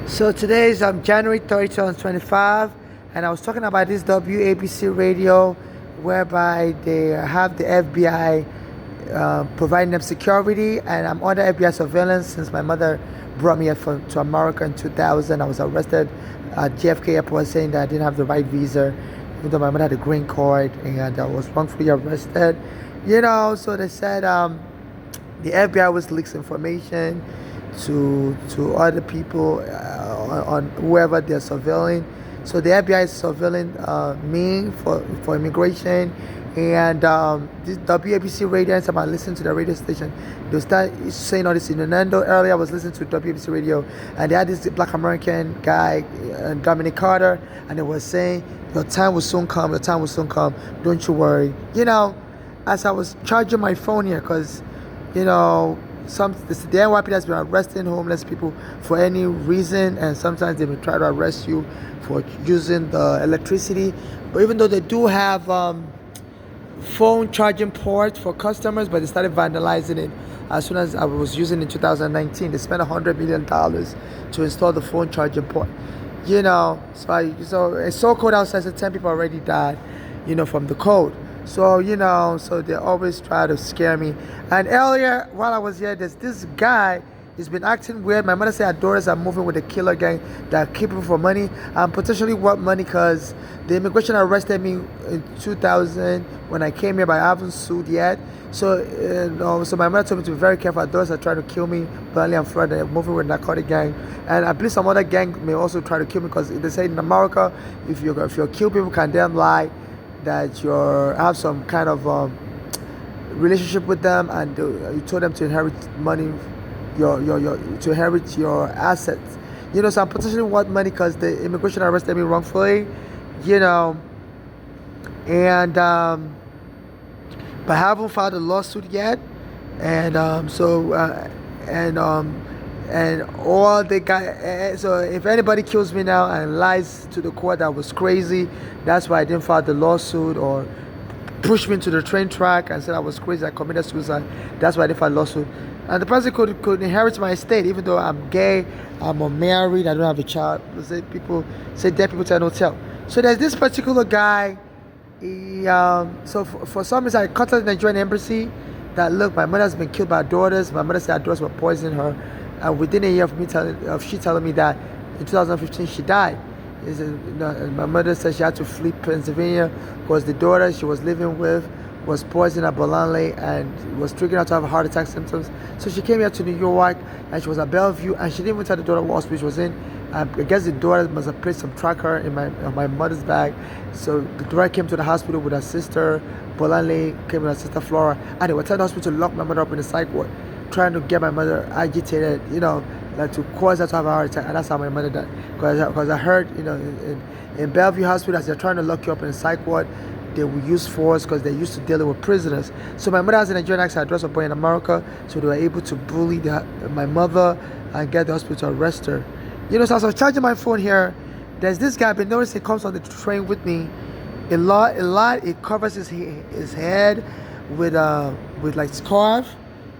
So today is January 30th, 2025, and I was talking about this WABC radio whereby they have the FBI providing them security, and I'm under FBI surveillance since my mother brought me here to America in 2000. I was arrested at JFK Airport saying that I didn't have the right visa, even though my mother had a green card, and I was wrongfully arrested. So they said the FBI was leaks information to other people on whoever they're surveilling. So the FBI is surveilling me for immigration, and this WABC radio. Anytime I listen to the radio station, they'll start saying all this. In Orlando earlier, I was listening to WABC radio, and they had this Black American guy, Dominic Carter, and they were saying, "Your time will soon come. Your time will soon come. Don't you worry." As I was charging my phone here, because the NYPD has been arresting homeless people for any reason, and sometimes they may try to arrest you for using the electricity. But even though they do have phone charging ports for customers, but they started vandalizing it as soon as I was using it in 2019. They spent $100 million to install the phone charging port. So it's so cold outside, so 10 people already died, from the cold. So they always try to scare me. And earlier, while I was here, there's this guy. He's been acting weird. My mother said her daughters are moving with a killer gang that keep people for money and potentially want money, because the immigration arrested me in 2000 when I came here, but I haven't sued yet. So my mother told me to be very careful. Her daughters are trying to kill me. Burnley and Florida, they're moving with a narcotic gang, and I believe some other gang may also try to kill me, because they say in America, if you kill people, can damn lie that you have some kind of relationship with them, and you told them to inherit money, to inherit your assets. So I potentially want money because the immigration arrested me wrongfully, and but I haven't filed a lawsuit yet, and all the guy. So if anybody kills me now and lies to the court, that was crazy. That's why I didn't file the lawsuit, or push me into the train track and said I was crazy, I committed suicide. That's why I didn't file a lawsuit. And the person could inherit my estate, even though I'm gay, I'm unmarried, I don't have a child. People say dead people tell no tell. So there's this particular guy. So for some reason, I contacted the Nigerian embassy that, look, my mother's been killed by her daughters. My mother said her daughters were poisoning her. And within a year of she telling me that in 2015 she died. My mother said she had to flee Pennsylvania because the daughter she was living with was poisoned at Boulange and was triggering her to have heart attack symptoms. So she came here to New York, and she was at Bellevue, and she didn't even tell the daughter what hospital she was in. I guess the daughter must have placed some tracker in my mother's bag. So the daughter came to the hospital with her sister. Boulange came with her sister Flora, and they were telling the hospital to lock my mother up in the psych ward, trying to get my mother agitated, like to cause her to have a heart attack. And that's how my mother died. Because I heard, in Bellevue Hospital, as they're trying to lock you up in a psych ward, they will use force because they're used to dealing with prisoners. So my mother has a Nigerian accent, address a boy in America, so they were able to bully my mother and get the hospital to arrest her. So as I was charging my phone here, there's this guy, I've been noticing, he comes on the train with me a lot. It covers his head with like scarf.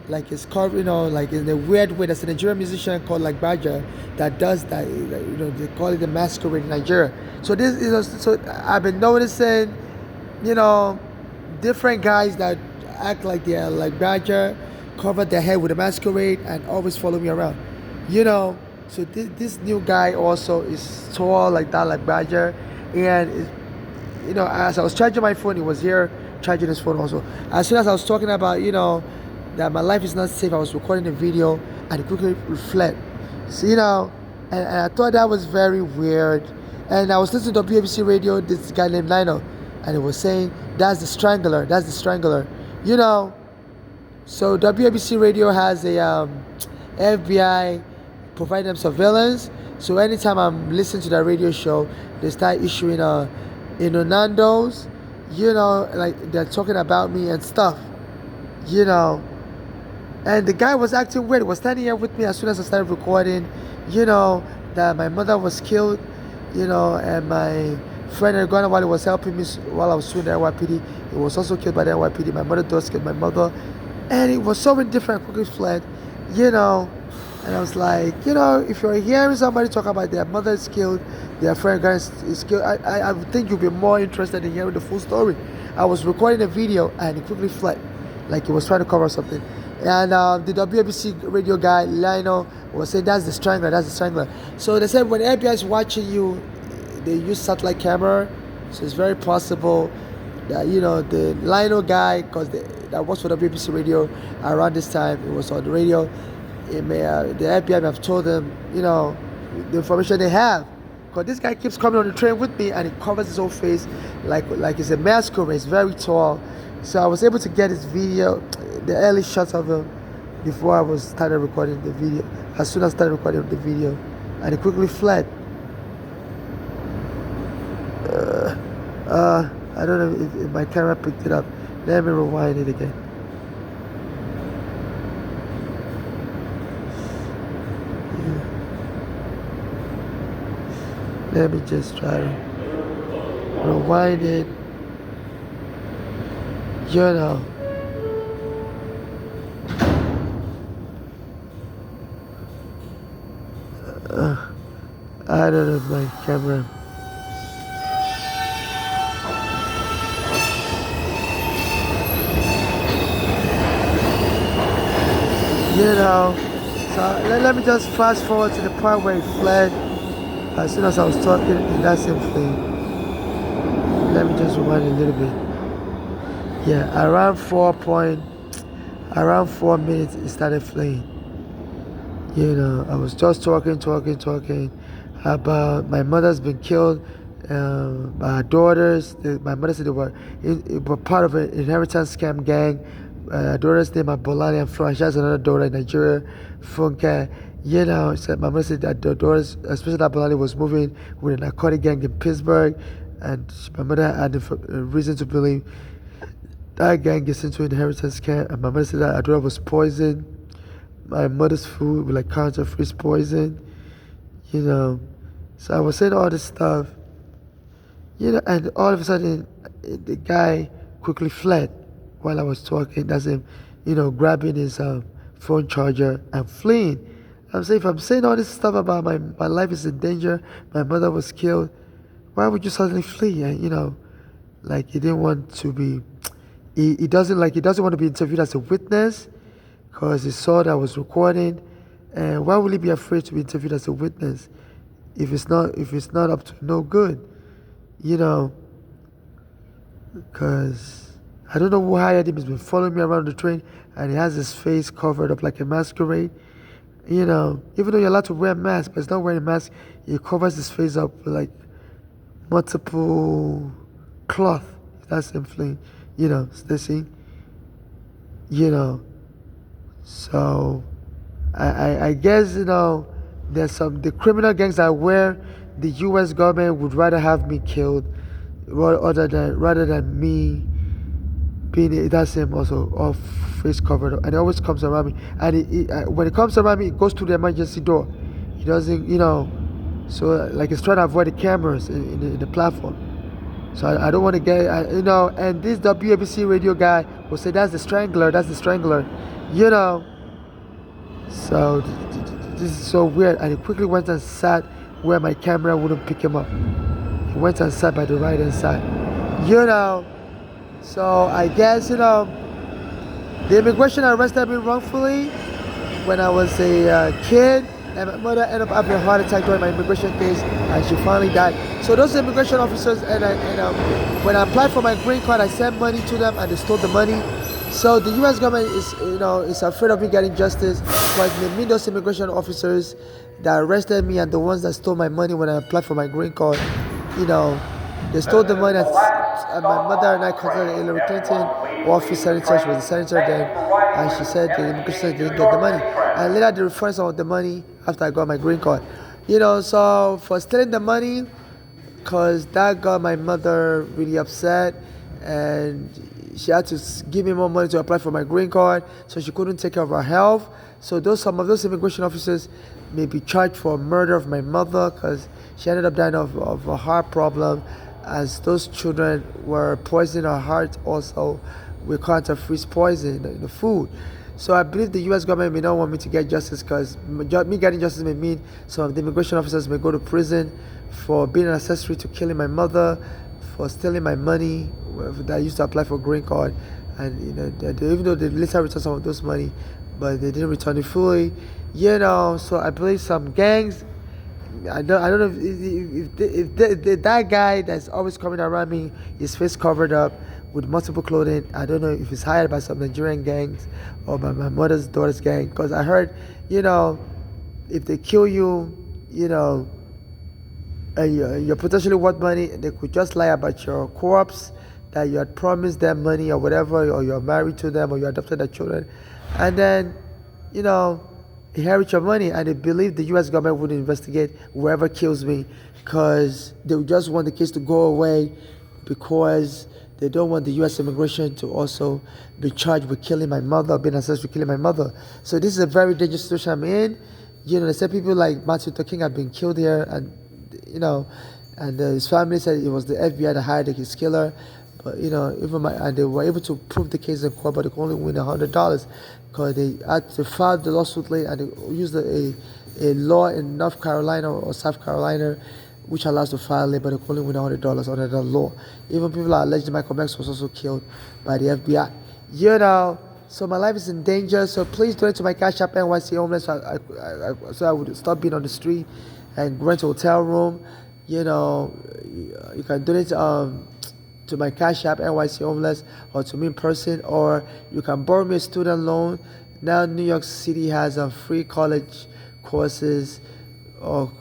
Like it's carved, like in a weird way. There's a Nigerian musician called like Badger that does that. They call it the masquerade in Nigeria. So so I've been noticing, different guys that act like they're like Badger, cover their head with a masquerade and always follow me around. So this new guy also is tall like that, like Badger, and as I was charging my phone, he was here charging his phone also. As soon as I was talking about, that my life is not safe, I was recording a video, and it quickly fled. So, and I thought that was very weird. And I was listening to WABC radio, this guy named Lionel, and he was saying, that's the strangler. So WABC radio has a FBI providing them surveillance. So anytime I'm listening to that radio show, they start issuing innuendos, like they're talking about me and stuff, And the guy was acting weird. He was standing here with me as soon as I started recording, that my mother was killed, and my friend Ghana, while he was helping me while I was suing the NYPD, he was also killed by the NYPD. My mother does killed my mother. And it was so indifferent, quickly fled, And I was like, if you're hearing somebody talk about their mother is killed, their friend is killed, I would think you'd be more interested in hearing the full story. I was recording a video and it quickly fled, like he was trying to cover something. And the WABC radio guy, Lionel, was saying, that's the strangler, that's the strangler. So they said when FBI is watching you, they use satellite camera, so it's very possible that, the Lionel guy, because that works for WABC radio around this time, it was on the radio, the FBI may have told them, the information they have. Because this guy keeps coming on the train with me and he covers his whole face like it's a masquerade. He's very tall. So I was able to get his video, the early shots of him, before I started recording the video. As soon as I started recording the video, and he quickly fled. I don't know if my camera picked it up. Let me rewind it again. Let me just try to rewind it. I don't know if my camera. So let me just fast forward to the part where he fled. As soon as I was talking in that same thing, let me just rewind a little bit. Yeah, around 4 minutes, it started fleeing. I was just talking about my mother's been killed, my daughters. My mother said they were part of an inheritance scam gang. Daughters name are Bolani and Florence. She has another daughter in Nigeria, Funke. My mother said that the daughters, especially that Bolani, was moving with a narcotic gang in Pittsburgh, and my mother had a reason to believe that gang gets into an inheritance scam. And my mother said that her daughter was poisoned. My mother's food with like counterfeit poison. So I was saying all this stuff. And all of a sudden, the guy quickly fled while I was talking. That's him, grabbing his phone charger and fleeing. I'm saying, if I'm saying all this stuff about my life is in danger, my mother was killed, why would you suddenly flee? And, like he didn't want to be, he doesn't want to be interviewed as a witness because he saw that I was recording. And why would he be afraid to be interviewed as a witness if it's not up to no good? Because I don't know who hired him. He's been following me around the train and he has his face covered up like a masquerade. Even though you're allowed to wear a mask, but he's not wearing a mask, he covers his face up with like multiple cloth. That's him fleeing. Stacy. So I guess, there's the criminal gangs that where the US government would rather have me killed rather than me being, that's him also, all face covered up. And it always comes around me. And when it comes around me, it goes to the emergency door. He doesn't, so like it's trying to avoid the cameras in the platform. So I don't want to get, and this WABC radio guy will say, that's the strangler. So this is so weird. And he quickly went and sat where my camera wouldn't pick him up. He went and sat by the right hand side. So I guess, the immigration arrested me wrongfully when I was a kid. And my mother ended up having a heart attack during my immigration case, and she finally died. So those immigration officers, and when I applied for my green card, I sent money to them, and they stole the money. So the U.S. government is afraid of me getting justice, because they mean those immigration officers that arrested me and the ones that stole my money when I applied for my green card. They stole the money, and my mother and I contacted Hillary Clinton, office senator. She was the senator then, and she said the immigration didn't get the money. And later they refunded some of the money after I got my green card. So for stealing the money, because that got my mother really upset, and she had to give me more money to apply for my green card, so she couldn't take care of her health. So some of those immigration officers may be charged for murder of my mother, because she ended up dying of a heart problem, as those children were poisoning her heart also with counterfeit poison in the food. So I believe the U.S. government may not want me to get justice because me getting justice may mean some of the immigration officers may go to prison for being an accessory to killing my mother, for stealing my money that I used to apply for green card, and even though they later returned some of those money, but they didn't return it fully. So I believe some gangs. I don't know if that guy that's always coming around me, his face covered up with multiple clothing. I don't know if he's hired by some Nigerian gangs or by my mother's daughter's gang. Because I heard, if they kill you, and you're potentially worth money, they could just lie about your corpse, that you had promised them money or whatever, or you're married to them, or you adopted their children, and then, inherit your money, and they believe the U.S. government would investigate whoever kills me because they would just want the case to go away because they don't want the U.S. immigration to also be charged with killing my mother, being accused with killing my mother. So this is a very dangerous situation I'm in. They said people like Martin Luther King have been killed here, and his family said it was the FBI that hired his killer. But and they were able to prove the case in court, but they could only win $100 because they had to file the lawsuit late, and they used a law in North Carolina or South Carolina which allows to file it, but they could only win $100 under the law. Even people are alleged Michael X was also killed by the FBI. So my life is in danger. So please donate to my Cash App NYC Homeless so I would stop being on the street and rent a hotel room. You can donate to my Cash App NYC Homeless, or to me in person, or you can borrow me a student loan. Now New York City has free college courses or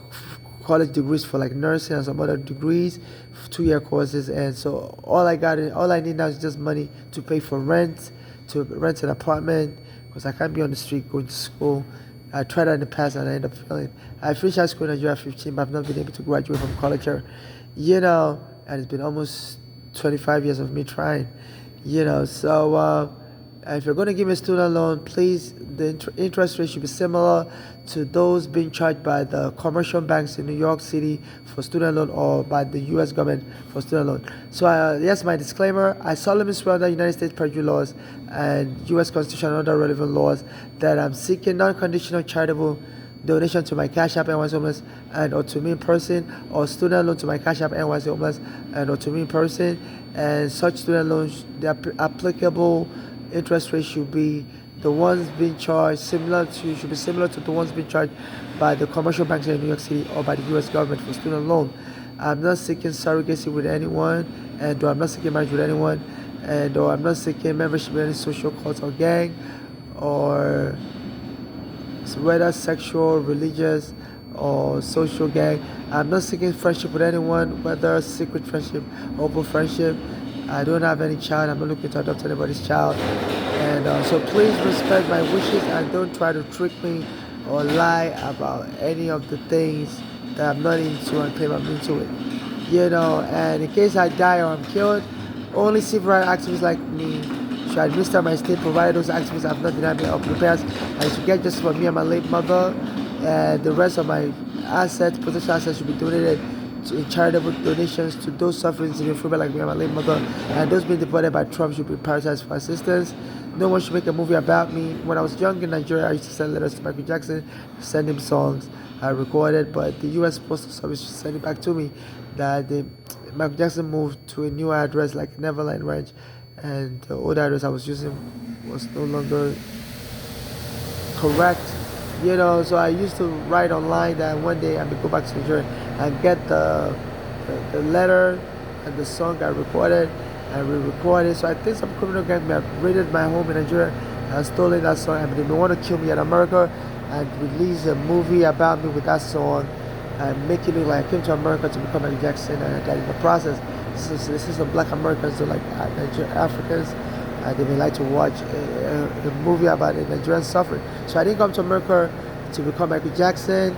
college degrees for like nursing and some other degrees, 2-year courses, and so all I need now is just money to pay for rent, to rent an apartment, because I can't be on the street going to school. I tried that in the past and I ended up failing. I finished high school in Nigeria at 15, but I've not been able to graduate from college here. And it's been almost 25 years of me trying. So if you're going to give me a student loan, please, the interest rate should be similar to those being charged by the commercial banks in New York City for student loan, or by the U.S. government for student loan. So yes, my disclaimer: I solemnly swear under United States perjury laws and U.S. Constitution and other relevant laws that I'm seeking non-conditional charitable donation to my Cash App NYC Homeless and or to me in person, or student loan to my Cash App NYC Homeless and or to me in person, and such student loans, the applicable interest rate should be the ones being charged similar to the ones being charged by the commercial banks in New York City or by the U.S. government for student loan. I'm not seeking surrogacy with anyone, and or I'm not seeking marriage with anyone, and or I'm not seeking membership in any social cult or gang, or whether sexual, religious, or social gang. I'm not seeking friendship with anyone, whether secret friendship, open friendship. I don't have any child. I'm not looking to adopt anybody's child. And so please respect my wishes and don't try to trick me or lie about any of the things that I'm not into and claim I'm into it. And in case I die or I'm killed, only civil rights activists like me should administer my state, provided those activists have not denied me of the past, and should get justice for me and my late mother. And the rest of my assets, potential assets, should be donated in charitable donations to those suffering xenophobia like me and my late mother, and those being deported by Trump should be prioritized for assistance. No one should make a movie about me. When I was young in Nigeria, I used to send letters to Michael Jackson, send him songs I recorded, but the U.S. Postal Service should send it back to me that Michael Jackson moved to a new address like Neverland Ranch, and the old address I was using was no longer correct. So I used to write online that one day I would go back to Nigeria and get the letter and the song I recorded and re-recorded. So I think some criminal gang may have raided my home in Nigeria and stolen that song, and they may want to kill me in America and release a movie about me with that song and make it look like I came to America to become Michael Jackson, and that in the process, this is the black Americans, so like Nigerian Africans. They may like to watch a movie about a Nigerian suffering. So I didn't come to America to become Michael Jackson.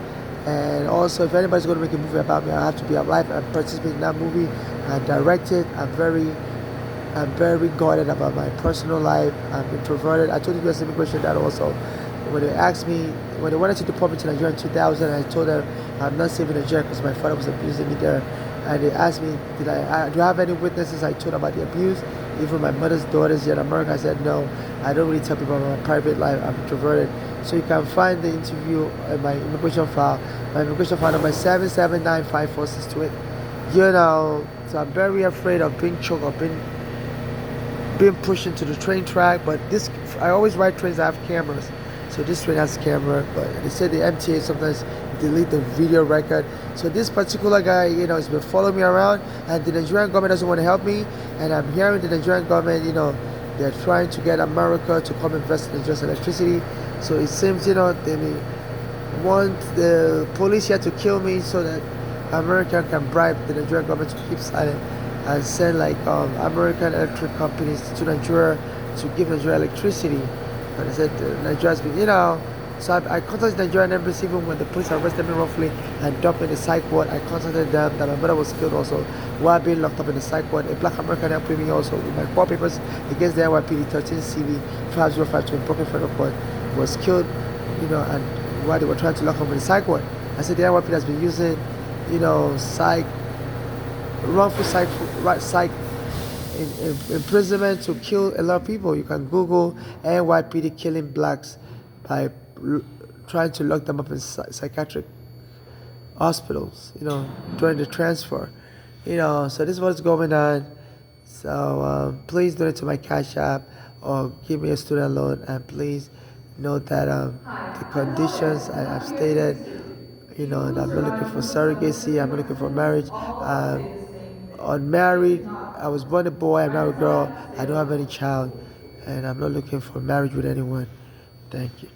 And also, if anybody's going to make a movie about me, I have to be alive and participate in that movie and direct it. I'm very guarded about my personal life. I'm introverted. I told the U.S. immigration that also. When they wanted to deport me to Nigeria in 2000, I told them I'm not safe in Nigeria because my father was abusing me there. And they asked me, do I have any witnesses? I told them about the abuse. Even my mother's daughters here in America, I said, no, I don't really tell people about my private life. I'm introverted. So you can find the interview in my immigration file. My immigration file number is 7795468. You know, so I'm very afraid of being choked or being pushed into the train track. But this, I always ride trains that have cameras. So this train has a camera, but they say the MTA sometimes delete the video record. So this particular guy, you know, has been following me around, and the Nigerian government doesn't want to help me. And I'm hearing the Nigerian government, you know, they're trying to get America to come invest in Nigeria's electricity. So it seems, you know, they may want the police here to kill me so that America can bribe the Nigerian government to keep silent and send like American electric companies to Nigeria to give Nigeria electricity. And I said Nigeria's been, you know, so I contacted the Nigerian embassy even when the police arrested me roughly and dumped me in the psych ward. I contacted them that my mother was killed also while being locked up in the psych ward. A black American helped me also with my court papers against the NYPD 13 CV 5052 in Brooklyn Federal Court. Was killed, you know, and while they were trying to lock him in the psych ward. I said the NYPD has been using, you know, wrongful psych imprisonment to kill a lot of people. You can Google NYPD killing blacks by trying to lock them up in psychiatric hospitals, you know, during the transfer. You know, so this is what's going on. So please donate to my Cash App or give me a student loan, and please note that the conditions I've stated, you know, and I'm not looking for surrogacy, I'm not looking for marriage. Unmarried, I was born a boy, I'm now a girl, I don't have any child, and I'm not looking for marriage with anyone. Thank you.